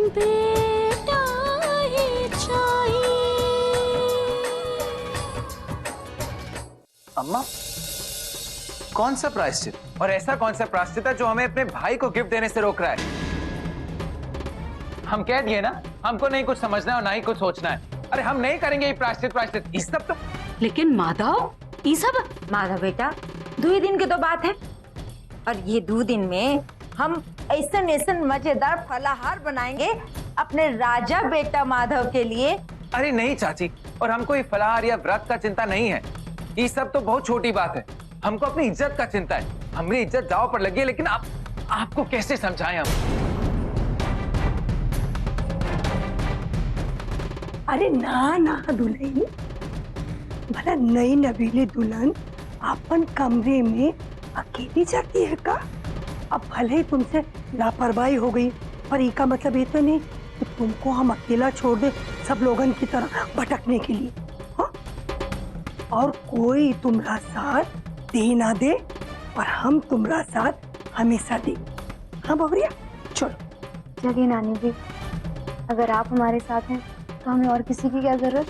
बेटा ही चाहिए। अम्मा, कौन सा प्रायश्चित? और ऐसा कौन सा प्रायश्चित है जो हमें अपने भाई को गिफ्ट देने से रोक रहा है? हम कह दिए ना, हमको नहीं कुछ समझना है और ना ही कुछ सोचना है। अरे हम नहीं करेंगे ये प्रायश्चित, ये सब तो। लेकिन माधव, ये सब माधव बेटा, 2 दिन की तो बात है, और ये 2 दिन में हम ऐसा मजेदार फलाहार बनाएंगे अपने राजा बेटा माधव के लिए। अरे नहीं चाची, और हमको ये फलाहार या व्रत का चिंता नहीं है। ये सब तो बहुत छोटी बात है। हमको अपनी इज्जत का चिंता है। हमारी इज्जत दांव पर लगी है, लेकिन आपको कैसे समझाएं हम? अरे ना ना दुल्हन, भला नई नवीली दुल्हन अपन कमरे में अकेली जाती है का? अब भले ही तुमसे लापरवाही हो गई, पर इसका मतलब ये तो नहीं कि तुमको हम अकेला छोड़ दे सब लोगन की तरह भटकने के लिए। हाँ? और कोई तुम्हारा साथ दे ना दे, और हम तुम्हारा साथ हमेशा दे। हाँ बबरिया, चलो। जगह नानी जी, अगर आप हमारे साथ हैं तो हमें और किसी की क्या जरूरत।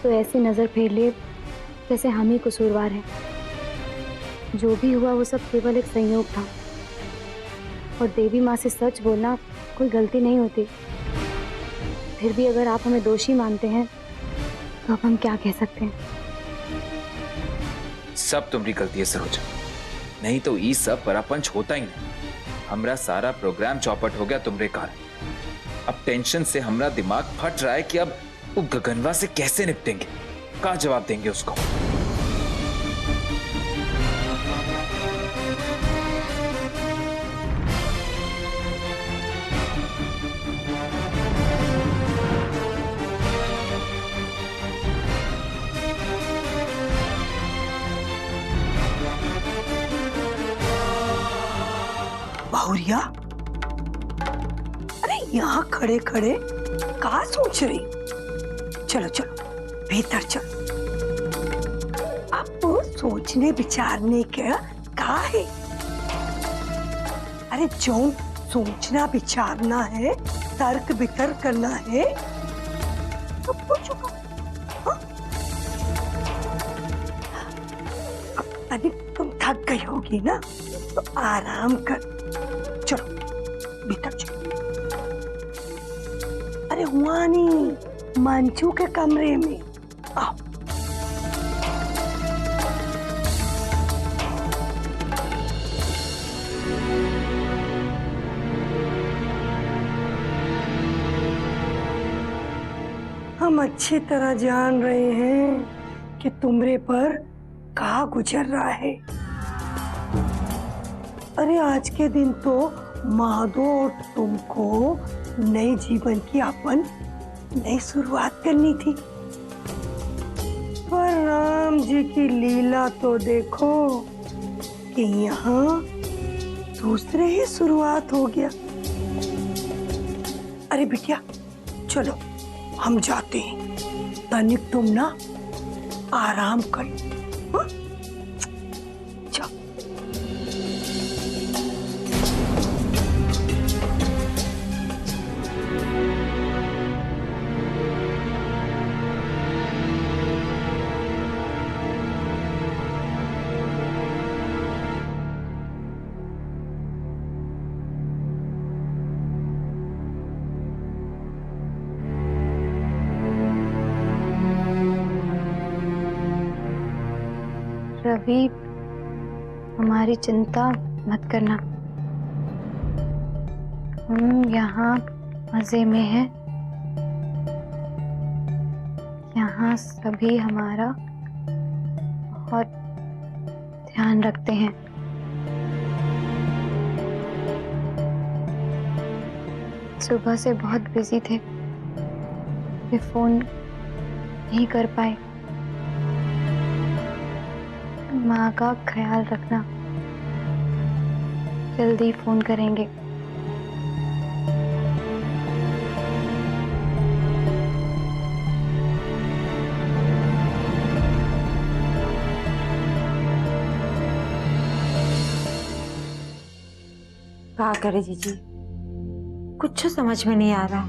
तो ऐसी नजर फेर ले जैसे हम ही कसूरवार हैं। जो भी हुआ वो सब केवल एक संयोग था, और देवी माँ से सच बोलना कोई गलती नहीं होती। फिर भी अगर आप हमें दोषी मानते हैं तो अब हम क्या कह सकते हैं। सब तुम्हारी गलती है सरोजा, नहीं तो ये सब परापंच होता ही नहीं। हमरा सारा प्रोग्राम चौपट हो गया तुम्हारे कारण। अब टेंशन से हमरा दिमाग फट रहा है कि अब वो गगनवा से कैसे निपटेंगे, क्या जवाब देंगे उसको। बहुरिया, अरे यहाँ खड़े खड़े कहाँ सोच रही? चलो चलो भीतर चलो। अब सोचने विचारने का है? अरे जो सोचना विचारना है, तर्क वितर्क करना है, तो पूछो। हाँ? अब तनिक तुम थक गई होगी ना, तो आराम कर। चलो भीतर चलो। अरे हुआ नहीं, मंचू के कमरे में आओ। हम अच्छी तरह जान रहे हैं कि तुमरे पर क्या गुजर रहा है। अरे आज के दिन तो माधो और तुमको नए जीवन की अपन नई शुरुआत करनी थी, पर राम जी की लीला तो देखो कि यहाँ दूसरे ही शुरुआत हो गया। अरे बिटिया चलो हम जाते हैं, तनिक तुम ना आराम करो। हाँ? जाओ। रवि, हमारी चिंता मत करना, हम यहाँ मजे में हैं। यहाँ सभी हमारा और ध्यान रखते हैं। सुबह से बहुत बिजी थे, वे फोन नहीं कर पाए। माँ का ख्याल रखना, जल्दी फोन करेंगे। क्या करे जीजी, कुछ समझ में नहीं आ रहा।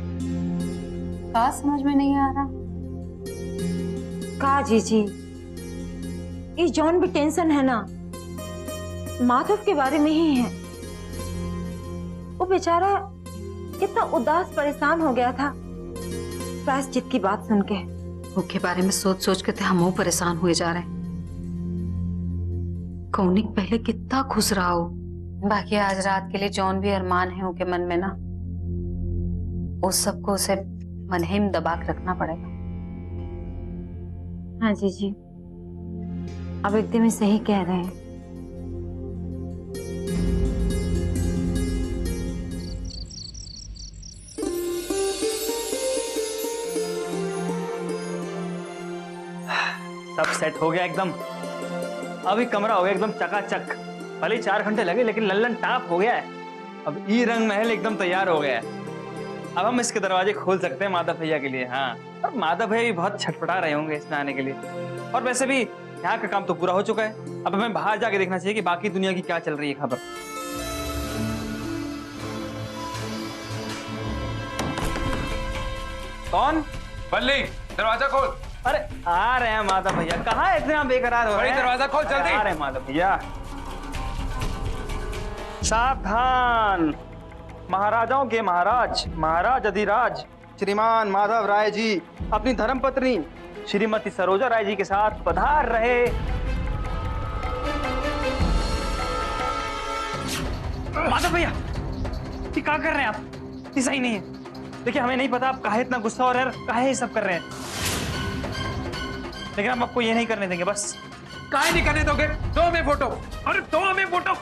क्या समझ में नहीं आ रहा? का जीजी, इस जॉन भी टेंशन है ना, माधव के बारे में ही है। वो बेचारा कितना उदास परेशान हो गया था प्रायश्चित की बात सुन के। उसके बारे में सोच सोच के तो हम परेशान हुए जा रहे हैं। कौनिक पहले कितना खुश रहा हो, बाकी आज रात के लिए जॉन भी अरमान है उनके मन में ना, उस सबको उसे मन ही में दबा के रखना पड़ेगा। हाँ जीजी, अब एकदम ही सही कह रहे हैं। सब सेट हो गया एकदम। अभी कमरा हो गया एकदम चकाचक। भले 4 घंटे लगे लेकिन लल्लन टाप हो गया है। अब ई रंग महल एकदम तैयार हो गया है। अब हम इसके दरवाजे खोल सकते हैं माधव भैया के लिए। हाँ, और माधव भैया भी बहुत छटपटा रहे होंगे इसमें आने के लिए। और वैसे भी यहाँ का काम तो पूरा हो चुका है। अब हमें बाहर जाके देखना चाहिए कि बाकी दुनिया की क्या चल रही है खबर। कौन? बल्ली, दरवाजा खोल। अरे आ रहे हैं माधव भैया। कहाँ इतना बेकरार हो रहे हैं? दरवाजा खोल जल्दी। आ रहे हैं माधव भैया। सावधान, महाराजाओं के महाराज, महाराज अधिराज श्रीमान माधव राय जी अपनी धर्मपत्नी श्रीमती सरोजा राय जी के साथ पधार रहे। माधव भैया, ये क्या कर रहे हैं आप? ये सही नहीं है। देखिए, हमें नहीं पता आप काहे इतना गुस्सा और काहे ये सब कर रहे हैं, लेकिन हम आपको ये नहीं करने देंगे। बस काहे नहीं करने दोगे? दो हमें फोटो। अरे दो हमें फोटो।